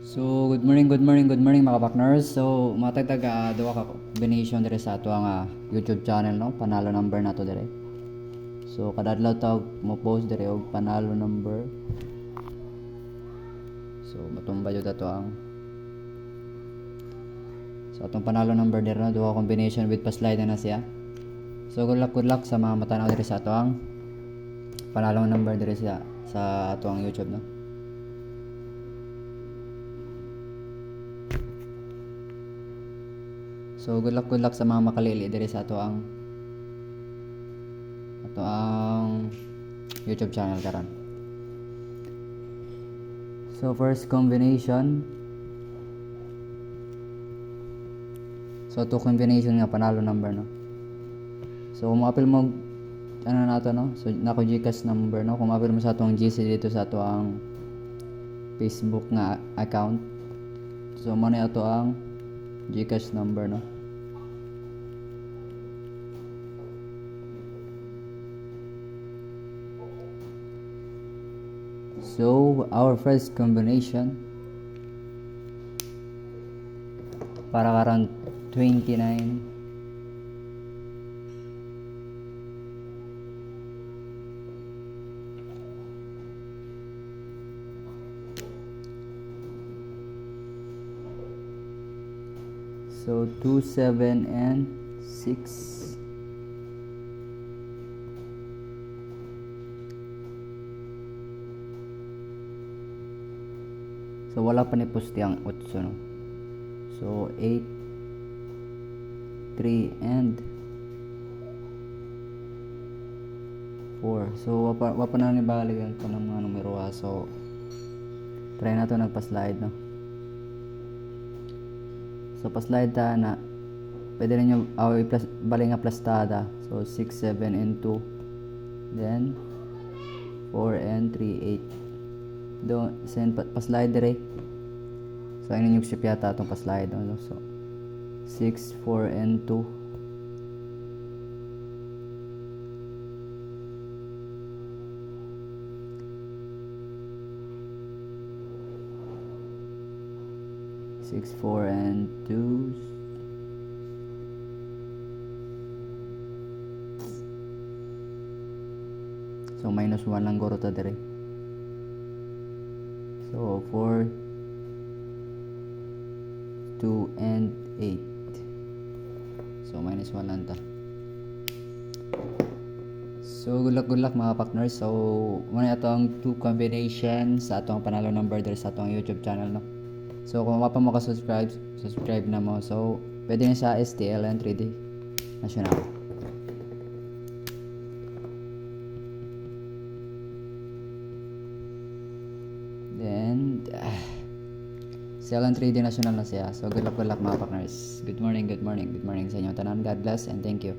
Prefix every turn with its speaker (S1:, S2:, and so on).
S1: So, good morning mga partners. So, matagtag duwa ka combination dire sa ato ang YouTube channel no, panalo number nato dire. So, kada adlaw tawag mo post dire og panalo number. So, matumba jud ato ang atong panalo number dire no, duwa combination with pa-slide na siya. So, good luck sa mga matanaw dire sa ato ang panalo number dire sa ato ang YouTube no. So good luck sa mga makalili diri sa ato ang YouTube channel karon. So first combination. So to combination nga panalo number no. So kung ma-appeal mo ano nato no. So nako GCash number no. Kung ma-appeal mo sa atong GC dito sa ato ang Facebook nga account. So mo na ato ang GCash number no. So our first combination para around 29 so 2, 7 and 6. So wala pa ni posti ang 8 no. So 8, 3 and 4. So wapa na ni balikan ko ng mga numero ha. So try na to nagpa-slide no. So pa-slide ta na pwede rin yung bali nga plastada. So 6, 7 and 2. Then 4 and 3, 8. Doon send pa-slide dire. So ayun yung sip yata atong pa-slide no. So 6, 4 and 2. Six, 4 and 2. So minus 1 lang guro ta dire. So 4, 2 and 8. So minus 1 lang ta. So good luck mga partners. So muna itong 2 combination sa atong panalo number dito sa atong YouTube channel no. So kung mapa mo ka subscribe na mo. So pwede na sa STL and 3D National. Then STL and 3D National na siya. So good luck mga partners. Good morning sa inyo tanan. God bless and thank you.